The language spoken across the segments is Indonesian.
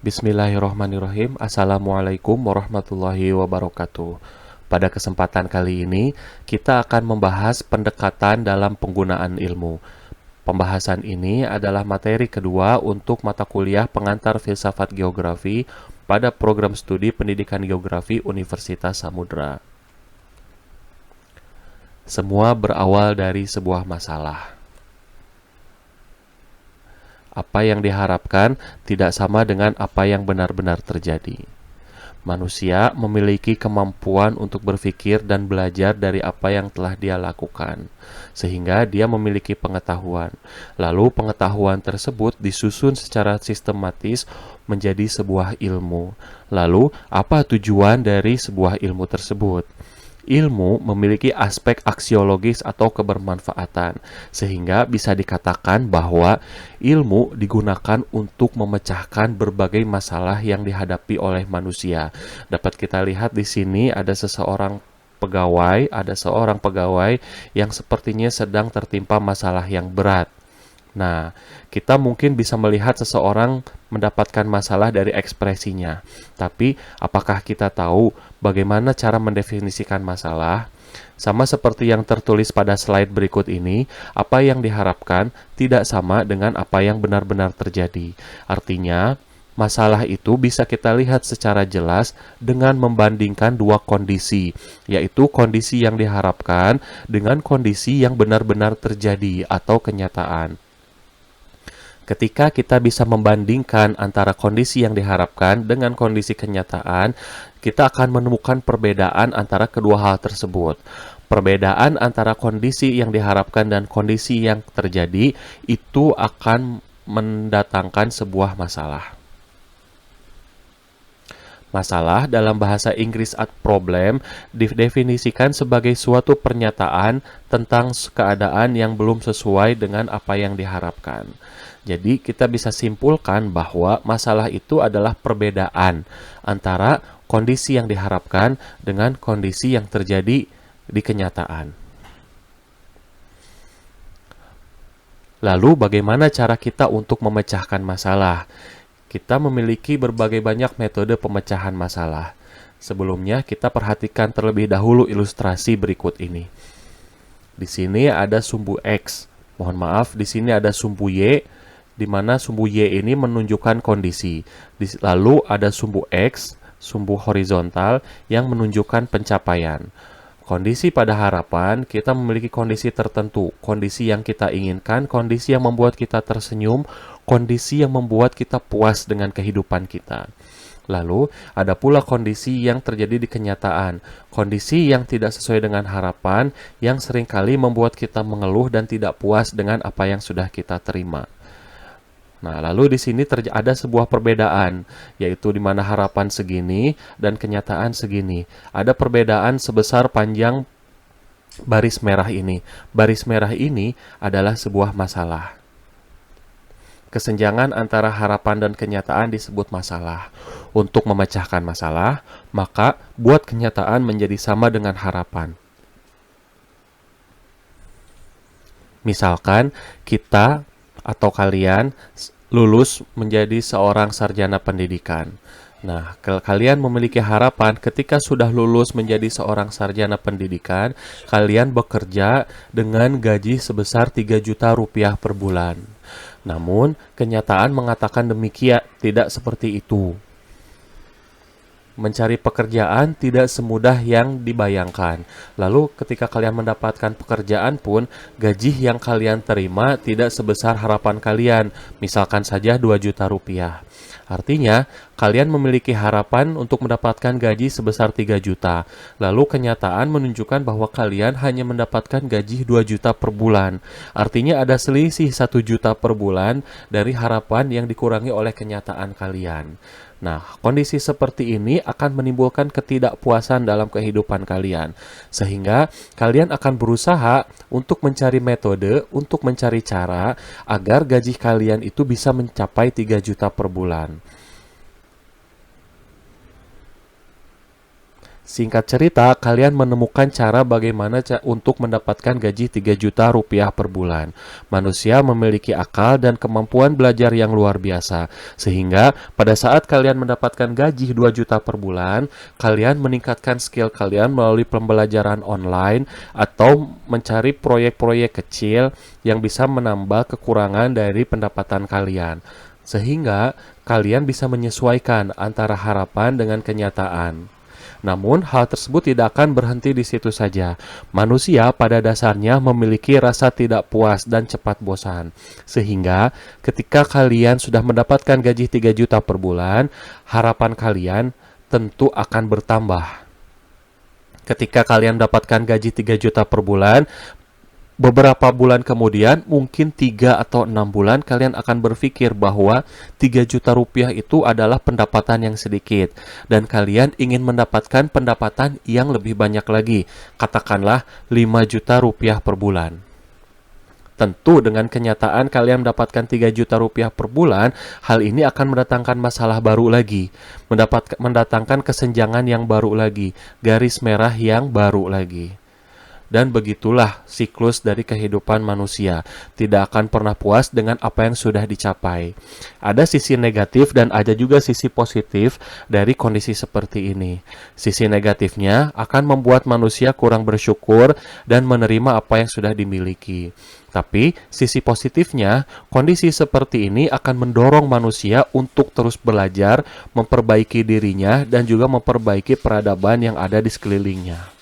Bismillahirrahmanirrahim. Assalamualaikum warahmatullahi wabarakatuh. Pada kesempatan kali ini, kita akan membahas pendekatan dalam penggunaan ilmu. Pembahasan ini adalah materi kedua untuk mata kuliah pengantar filsafat geografi pada program studi pendidikan geografi Universitas Samudra. Semua berawal dari sebuah masalah. Apa yang diharapkan tidak sama dengan apa yang benar-benar terjadi. Manusia memiliki kemampuan untuk berpikir dan belajar dari apa yang telah dia lakukan, sehingga dia memiliki pengetahuan. Lalu pengetahuan tersebut disusun secara sistematis menjadi sebuah ilmu. Lalu, apa tujuan dari sebuah ilmu tersebut? Ilmu memiliki aspek aksiologis atau kebermanfaatan, sehingga bisa dikatakan bahwa ilmu digunakan untuk memecahkan berbagai masalah yang dihadapi oleh manusia. Dapat kita lihat di sini ada seorang pegawai yang sepertinya sedang tertimpa masalah yang berat. Nah, kita mungkin bisa melihat seseorang mendapatkan masalah dari ekspresinya. Tapi, apakah kita tahu bagaimana cara mendefinisikan masalah? Sama seperti yang tertulis pada slide berikut ini, apa yang diharapkan tidak sama dengan apa yang benar-benar terjadi. Artinya, masalah itu bisa kita lihat secara jelas dengan membandingkan dua kondisi, yaitu kondisi yang diharapkan dengan kondisi yang benar-benar terjadi atau kenyataan. Ketika kita bisa membandingkan antara kondisi yang diharapkan dengan kondisi kenyataan, kita akan menemukan perbedaan antara kedua hal tersebut. Perbedaan antara kondisi yang diharapkan dan kondisi yang terjadi itu akan mendatangkan sebuah masalah. Masalah dalam bahasa Inggris problem didefinisikan sebagai suatu pernyataan tentang keadaan yang belum sesuai dengan apa yang diharapkan. Jadi kita bisa simpulkan bahwa masalah itu adalah perbedaan antara kondisi yang diharapkan dengan kondisi yang terjadi di kenyataan. Lalu bagaimana cara kita untuk memecahkan masalah? Kita memiliki berbagai banyak metode pemecahan masalah. Sebelumnya kita perhatikan terlebih dahulu ilustrasi berikut ini. Di sini ada sumbu X. Mohon maaf, di sini ada sumbu Y, di mana sumbu Y ini menunjukkan kondisi. Lalu ada sumbu X, sumbu horizontal yang menunjukkan pencapaian. Kondisi pada harapan, kita memiliki kondisi tertentu, kondisi yang kita inginkan, kondisi yang membuat kita tersenyum, kondisi yang membuat kita puas dengan kehidupan kita. Lalu, ada pula kondisi yang terjadi di kenyataan, kondisi yang tidak sesuai dengan harapan, yang seringkali membuat kita mengeluh dan tidak puas dengan apa yang sudah kita terima. Nah, lalu di sini ada sebuah perbedaan, yaitu di mana harapan segini dan kenyataan segini. Ada perbedaan sebesar panjang baris merah ini. Baris merah ini adalah sebuah masalah. Kesenjangan antara harapan dan kenyataan disebut masalah. Untuk memecahkan masalah, maka buat kenyataan menjadi sama dengan harapan. Misalkan kita atau kalian lulus menjadi seorang sarjana pendidikan. Nah, kalian memiliki harapan ketika sudah lulus menjadi seorang sarjana pendidikan, kalian bekerja dengan gaji sebesar 3 juta rupiah per bulan. Namun, kenyataan mengatakan demikian, tidak seperti itu. Mencari pekerjaan tidak semudah yang dibayangkan. Lalu ketika kalian mendapatkan pekerjaan pun, gaji yang kalian terima tidak sebesar harapan kalian, misalkan saja 2 juta rupiah. Artinya, kalian memiliki harapan untuk mendapatkan gaji sebesar 3 juta. Lalu kenyataan menunjukkan bahwa kalian hanya mendapatkan gaji 2 juta per bulan. Artinya ada selisih 1 juta per bulan dari harapan yang dikurangi oleh kenyataan kalian. Nah, kondisi seperti ini akan menimbulkan ketidakpuasan dalam kehidupan kalian, sehingga kalian akan berusaha untuk mencari metode, untuk mencari cara agar gaji kalian itu bisa mencapai 3 juta per bulan. Singkat cerita, kalian menemukan cara bagaimana untuk mendapatkan gaji 3 juta rupiah per bulan. Manusia memiliki akal dan kemampuan belajar yang luar biasa, sehingga pada saat kalian mendapatkan gaji 2 juta per bulan, kalian meningkatkan skill kalian melalui pembelajaran online atau mencari proyek-proyek kecil yang bisa menambah kekurangan dari pendapatan kalian. Sehingga kalian bisa menyesuaikan antara harapan dengan kenyataan. Namun, hal tersebut tidak akan berhenti di situ saja. Manusia pada dasarnya memiliki rasa tidak puas dan cepat bosan. Sehingga, ketika kalian sudah mendapatkan gaji 3 juta per bulan, harapan kalian tentu akan bertambah. Ketika kalian mendapatkan gaji 3 juta per bulan, beberapa bulan kemudian, mungkin 3 atau 6 bulan, kalian akan berpikir bahwa 3 juta rupiah itu adalah pendapatan yang sedikit. Dan kalian ingin mendapatkan pendapatan yang lebih banyak lagi. Katakanlah 5 juta rupiah per bulan. Tentu dengan kenyataan kalian mendapatkan 3 juta rupiah per bulan, hal ini akan mendatangkan masalah baru lagi. Mendatangkan kesenjangan yang baru lagi. Garis merah yang baru lagi. Dan begitulah siklus dari kehidupan manusia. Tidak akan pernah puas dengan apa yang sudah dicapai. Ada sisi negatif dan ada juga sisi positif dari kondisi seperti ini. Sisi negatifnya akan membuat manusia kurang bersyukur dan menerima apa yang sudah dimiliki. Tapi sisi positifnya, kondisi seperti ini akan mendorong manusia untuk terus belajar, memperbaiki dirinya, dan juga memperbaiki peradaban yang ada di sekelilingnya.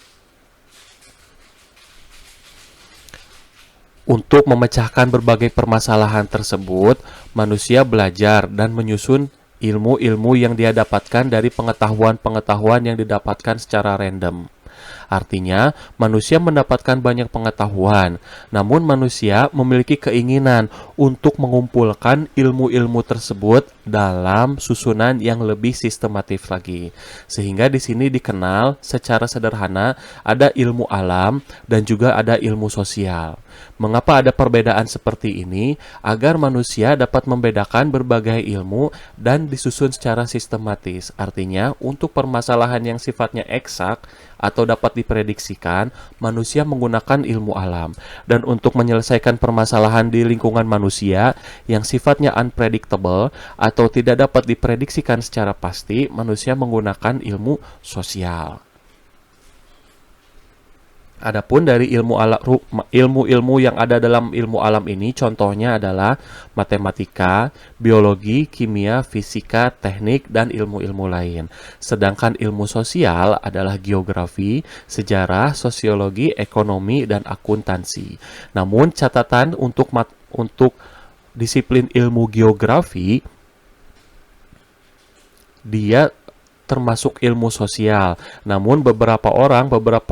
Untuk memecahkan berbagai permasalahan tersebut, manusia belajar dan menyusun ilmu-ilmu yang dia dapatkan dari pengetahuan-pengetahuan yang didapatkan secara random. Artinya, manusia mendapatkan banyak pengetahuan, namun manusia memiliki keinginan untuk mengumpulkan ilmu-ilmu tersebut dalam susunan yang lebih sistematif lagi. Sehingga di sini dikenal secara sederhana ada ilmu alam dan juga ada ilmu sosial. Mengapa ada perbedaan seperti ini? Agar manusia dapat membedakan berbagai ilmu dan disusun secara sistematis. Artinya, untuk permasalahan yang sifatnya eksak atau dapat diprediksikan, manusia menggunakan ilmu alam. Dan untuk menyelesaikan permasalahan di lingkungan manusia yang sifatnya unpredictable atau tidak dapat diprediksikan secara pasti, manusia menggunakan ilmu sosial. Adapun dari ilmu-ilmu yang ada dalam ilmu alam ini, contohnya adalah matematika, biologi, kimia, fisika, teknik, dan ilmu-ilmu lain. Sedangkan ilmu sosial adalah geografi, sejarah, sosiologi, ekonomi, dan akuntansi. Namun catatan untuk disiplin ilmu geografi, dia termasuk ilmu sosial. Namun beberapa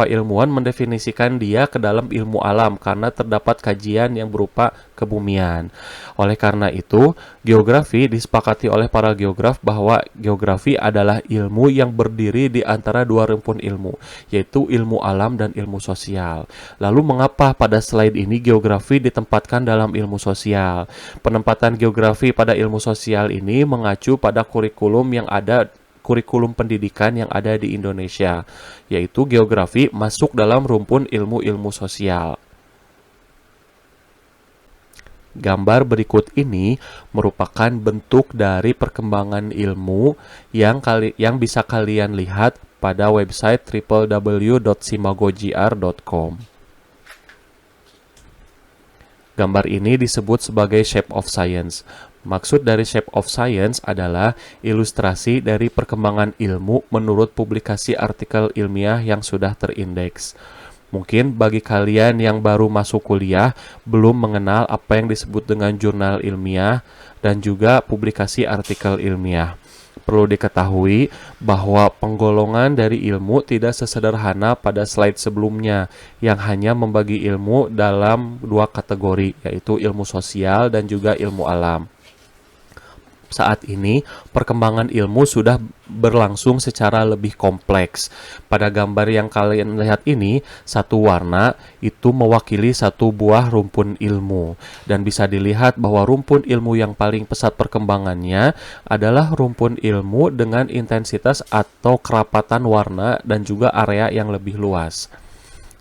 ilmuwan mendefinisikan dia ke dalam ilmu alam karena terdapat kajian yang berupa kebumian. Oleh karena itu, geografi disepakati oleh para geograf bahwa geografi adalah ilmu yang berdiri di antara dua rumpun ilmu, yaitu ilmu alam dan ilmu sosial. Lalu mengapa pada slide ini geografi ditempatkan dalam ilmu sosial? Penempatan geografi pada ilmu sosial ini mengacu pada kurikulum pendidikan yang ada di Indonesia, yaitu geografi masuk dalam rumpun ilmu-ilmu sosial. Gambar berikut ini merupakan bentuk dari perkembangan ilmu yang bisa kalian lihat pada website www.simagogr.com. Gambar ini disebut sebagai Shape of Science. Maksud dari Shape of Science adalah ilustrasi dari perkembangan ilmu menurut publikasi artikel ilmiah yang sudah terindeks. Mungkin bagi kalian yang baru masuk kuliah belum mengenal apa yang disebut dengan jurnal ilmiah dan juga publikasi artikel ilmiah. Perlu diketahui bahwa penggolongan dari ilmu tidak sesederhana pada slide sebelumnya yang hanya membagi ilmu dalam dua kategori, yaitu ilmu sosial dan juga ilmu alam. Saat ini, perkembangan ilmu sudah berlangsung secara lebih kompleks. Pada gambar yang kalian lihat ini, satu warna itu mewakili satu buah rumpun ilmu. Dan bisa dilihat bahwa rumpun ilmu yang paling pesat perkembangannya adalah rumpun ilmu dengan intensitas atau kerapatan warna dan juga area yang lebih luas.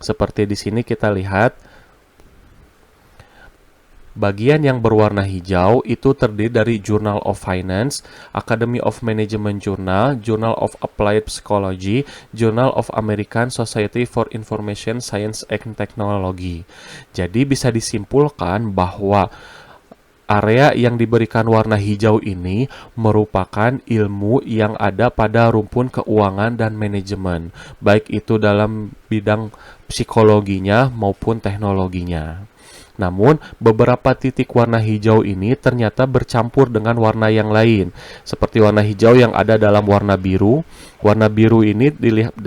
Seperti di sini kita lihat, bagian yang berwarna hijau itu terdiri dari Journal of Finance, Academy of Management Journal, Journal of Applied Psychology, Journal of American Society for Information Science and Technology. Jadi bisa disimpulkan bahwa area yang diberikan warna hijau ini merupakan ilmu yang ada pada rumpun keuangan dan manajemen, baik itu dalam bidang psikologinya maupun teknologinya. Namun, beberapa titik warna hijau ini ternyata bercampur dengan warna yang lain, seperti warna hijau yang ada dalam warna biru. Warna biru ini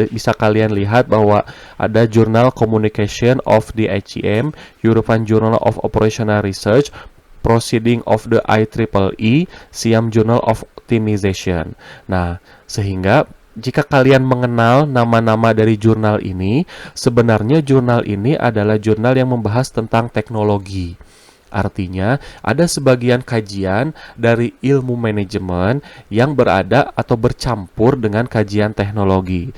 bisa kalian lihat bahwa ada Journal Communication of the ICM, European Journal of Operational Research, Proceeding of the IEEE, Siam Journal of Optimization. Nah, sehingga jika kalian mengenal nama-nama dari jurnal ini, sebenarnya jurnal ini adalah jurnal yang membahas tentang teknologi. Artinya, ada sebagian kajian dari ilmu manajemen yang berada atau bercampur dengan kajian teknologi.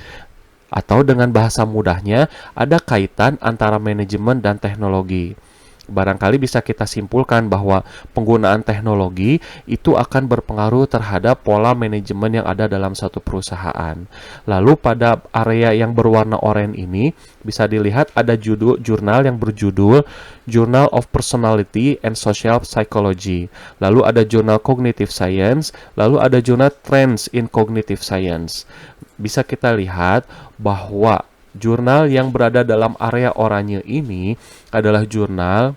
Atau dengan bahasa mudahnya, ada kaitan antara manajemen dan teknologi. Barangkali bisa kita simpulkan bahwa penggunaan teknologi itu akan berpengaruh terhadap pola manajemen yang ada dalam satu perusahaan. Lalu pada area yang berwarna oranye ini bisa dilihat ada jurnal yang berjudul Journal of Personality and Social Psychology. Lalu ada jurnal Cognitive Science, lalu ada jurnal Trends in Cognitive Science. Bisa kita lihat bahwa jurnal yang berada dalam area oranye ini adalah jurnal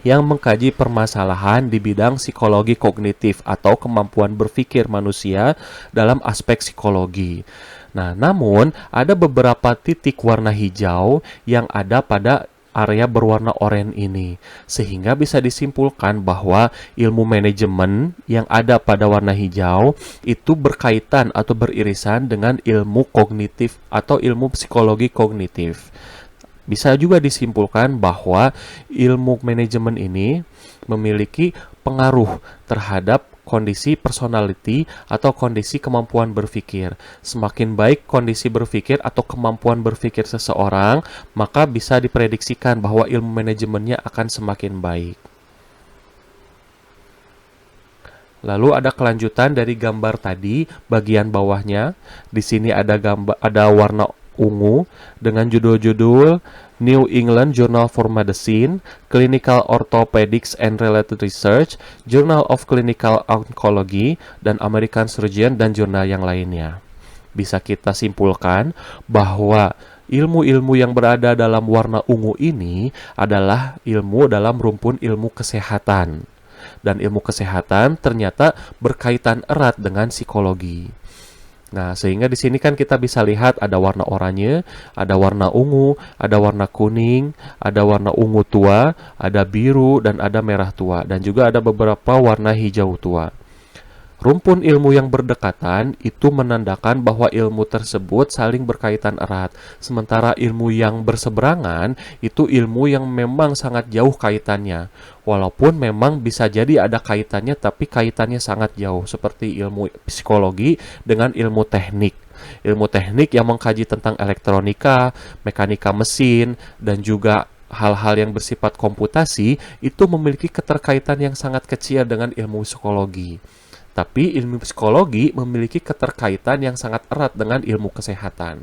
yang mengkaji permasalahan di bidang psikologi kognitif atau kemampuan berpikir manusia dalam aspek psikologi. Nah, namun ada beberapa titik warna hijau yang ada pada area berwarna oranye ini, sehingga bisa disimpulkan bahwa ilmu manajemen yang ada pada warna hijau itu berkaitan atau beririsan dengan ilmu kognitif atau ilmu psikologi kognitif. Bisa juga disimpulkan bahwa ilmu manajemen ini memiliki pengaruh terhadap kondisi personality atau kondisi kemampuan berpikir. Semakin baik kondisi berpikir atau kemampuan berpikir seseorang, maka bisa diprediksikan bahwa ilmu manajemennya akan semakin baik. Lalu ada kelanjutan dari gambar tadi, bagian bawahnya. Di sini ada warna ungu dengan judul-judul New England Journal for Medicine, Clinical Orthopedics and Related Research, Journal of Clinical Oncology, dan American Surgeon dan jurnal yang lainnya. Bisa kita simpulkan bahwa ilmu-ilmu yang berada dalam warna ungu ini adalah ilmu dalam rumpun ilmu kesehatan. Dan ilmu kesehatan ternyata berkaitan erat dengan psikologi. Nah, sehingga di sini kan kita bisa lihat ada warna oranye, ada warna ungu, ada warna kuning, ada warna ungu tua, ada biru, dan ada merah tua. Dan juga ada beberapa warna hijau tua. Rumpun ilmu yang berdekatan itu menandakan bahwa ilmu tersebut saling berkaitan erat. Sementara ilmu yang berseberangan itu ilmu yang memang sangat jauh kaitannya. Walaupun memang bisa jadi ada kaitannya, tapi kaitannya sangat jauh. Seperti ilmu psikologi dengan ilmu teknik. Ilmu teknik yang mengkaji tentang elektronika, mekanika mesin, dan juga hal-hal yang bersifat komputasi itu memiliki keterkaitan yang sangat kecil dengan ilmu psikologi. Tapi ilmu psikologi memiliki keterkaitan yang sangat erat dengan ilmu kesehatan.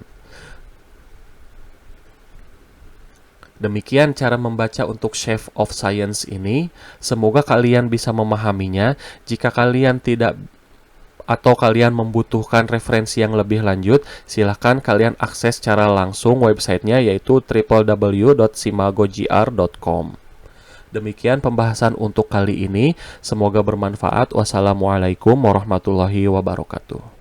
Demikian cara membaca untuk Chef of Science ini. Semoga kalian bisa memahaminya. Jika kalian tidak atau kalian membutuhkan referensi yang lebih lanjut, silahkan kalian akses secara langsung websitenya, yaitu www.simagogr.com. Demikian pembahasan untuk kali ini. Semoga bermanfaat. Wassalamualaikum warahmatullahi wabarakatuh.